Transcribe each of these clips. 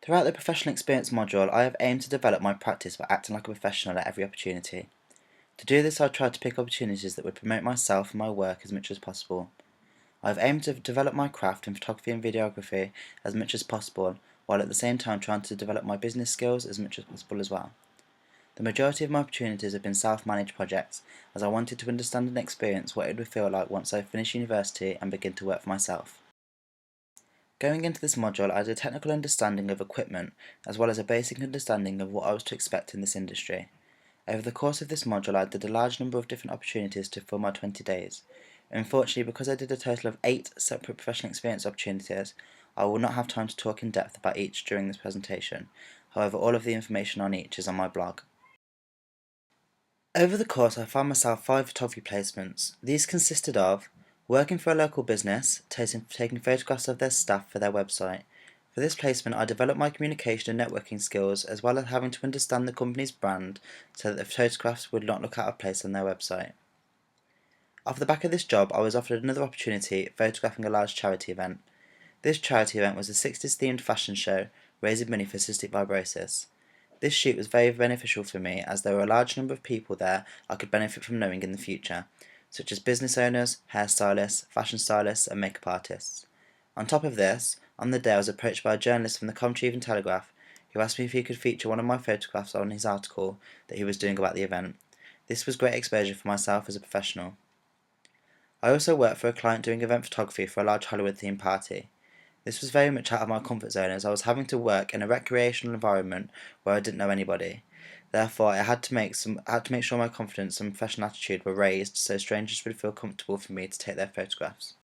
Throughout the professional experience module, I have aimed to develop my practice by acting like a professional at every opportunity. To do this, I tried to pick opportunities that would promote myself and my work as much as possible. I have aimed to develop my craft in photography and videography as much as possible, while at the same time trying to develop my business skills as much as possible as well. The majority of my opportunities have been self-managed projects, as I wanted to understand and experience what it would feel like once I finish university and begin to work for myself. Going into this module, I had a technical understanding of equipment, as well as a basic understanding of what I was to expect in this industry. Over the course of this module, I did a large number of different opportunities to fill my 20 days. Unfortunately, because I did a total of 8 separate professional experience opportunities, I will not have time to talk in depth about each during this presentation. However, all of the information on each is on my blog. Over the course, I found myself 5 photography placements. These consisted of working for a local business, taking photographs of their staff for their website. For this placement, I developed my communication and networking skills, as well as having to understand the company's brand so that the photographs would not look out of place on their website. Off the back of this job, I was offered another opportunity photographing a large charity event. This charity event was a 60s themed fashion show raising money for cystic fibrosis. This shoot was very beneficial for me, as there were a large number of people there I could benefit from knowing in the future, such as business owners, hairstylists, fashion stylists, and makeup artists. On top of this, on the day I was approached by a journalist from the Coventry Evening Telegraph who asked me if he could feature one of my photographs on his article that he was doing about the event. This was great exposure for myself as a professional. I also worked for a client doing event photography for a large Hollywood themed party. This was very much out of my comfort zone, as I was having to work in a recreational environment where I didn't know anybody. Therefore, I had to make sure my confidence and professional attitude were raised so strangers would feel comfortable for me to take their photographs.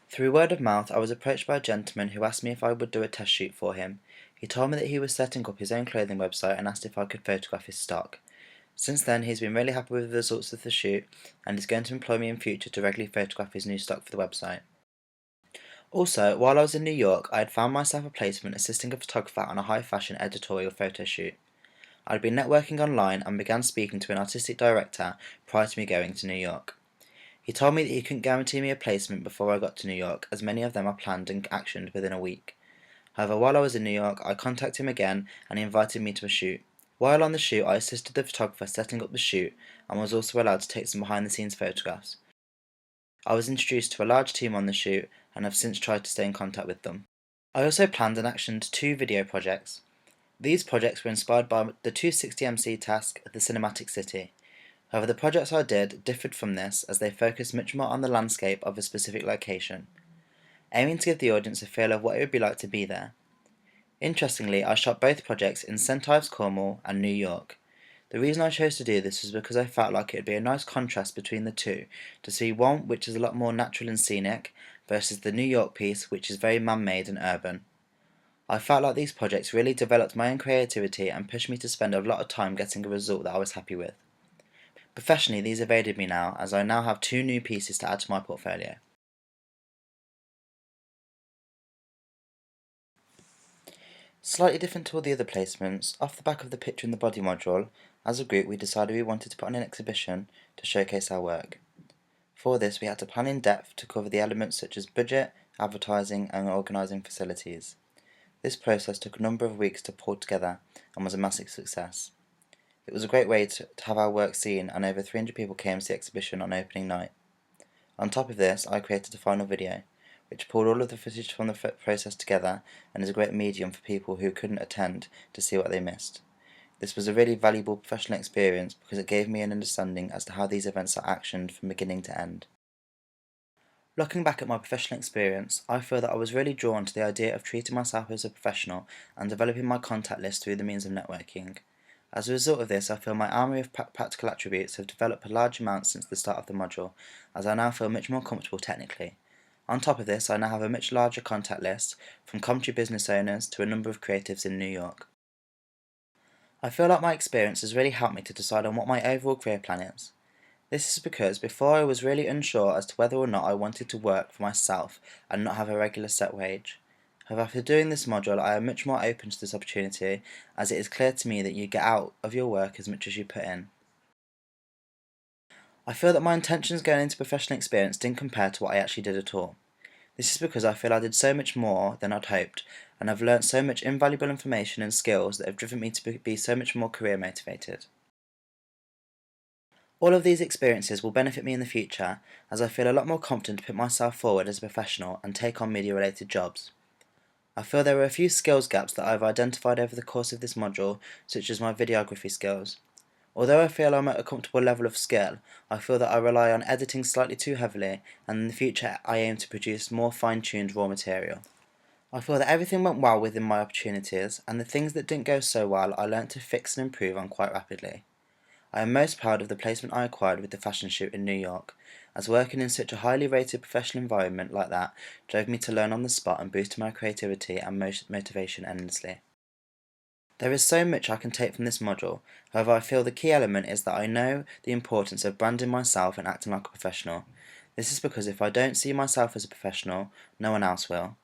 Through word of mouth, I was approached by a gentleman who asked me if I would do a test shoot for him. He told me that he was setting up his own clothing website and asked if I could photograph his stock. Since then, he's been really happy with the results of the shoot and is going to employ me in future to regularly photograph his new stock for the website. Also, while I was in New York, I had found myself a placement assisting a photographer on a high fashion editorial photo shoot. I had been networking online and began speaking to an artistic director prior to me going to New York. He told me that he couldn't guarantee me a placement before I got to New York, as many of them are planned and actioned within a week. However, while I was in New York, I contacted him again and he invited me to a shoot. While on the shoot, I assisted the photographer setting up the shoot and was also allowed to take some behind the scenes photographs. I was introduced to a large team on the shoot and have since tried to stay in contact with them. I also planned and actioned 2 video projects. These projects were inspired by the 260MC task at the Cinematic City. However, the projects I did differed from this, as they focused much more on the landscape of a specific location, aiming to give the audience a feel of what it would be like to be there. Interestingly, I shot both projects in St. Ives, Cornwall and New York. The reason I chose to do this was because I felt like it would be a nice contrast between the two, to see one which is a lot more natural and scenic, versus the New York piece which is very man-made and urban. I felt like these projects really developed my own creativity and pushed me to spend a lot of time getting a result that I was happy with. Professionally, these have aided me now, as I now have 2 new pieces to add to my portfolio. Slightly different to all the other placements, off the back of the picture in the body module, as a group we decided we wanted to put on an exhibition to showcase our work. For this, we had to plan in depth to cover the elements such as budget, advertising and organising facilities. This process took a number of weeks to pull together and was a massive success. It was a great way to have our work seen, and over 300 people came to the exhibition on opening night. On top of this, I created a final video, which pulled all of the footage from the process together and is a great medium for people who couldn't attend to see what they missed. This was a really valuable professional experience because it gave me an understanding as to how these events are actioned from beginning to end. Looking back at my professional experience, I feel that I was really drawn to the idea of treating myself as a professional and developing my contact list through the means of networking. As a result of this, I feel my armory of practical attributes have developed a large amount since the start of the module, as I now feel much more comfortable technically. On top of this, I now have a much larger contact list, from Coventry business owners to a number of creatives in New York. I feel like my experience has really helped me to decide on what my overall career plan is. This is because before I was really unsure as to whether or not I wanted to work for myself and not have a regular set wage. However, after doing this module, I am much more open to this opportunity, as it is clear to me that you get out of your work as much as you put in. I feel that my intentions going into professional experience didn't compare to what I actually did at all. This is because I feel I did so much more than I'd hoped, and I've learnt so much invaluable information and skills that have driven me to be so much more career motivated. All of these experiences will benefit me in the future, as I feel a lot more confident to put myself forward as a professional and take on media related jobs. I feel there are a few skills gaps that I've identified over the course of this module, such as my videography skills. Although I feel I'm at a comfortable level of skill, I feel that I rely on editing slightly too heavily, and in the future I aim to produce more fine-tuned raw material. I feel that everything went well within my opportunities, and the things that didn't go so well I learnt to fix and improve on quite rapidly. I am most proud of the placement I acquired with the fashion shoot in New York, as working in such a highly rated professional environment like that drove me to learn on the spot and boosted my creativity and motivation endlessly. There is so much I can take from this module, however I feel the key element is that I know the importance of branding myself and acting like a professional. This is because if I don't see myself as a professional, no one else will.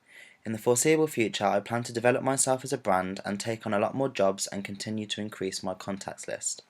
In the foreseeable future, I plan to develop myself as a brand and take on a lot more jobs and continue to increase my contacts list.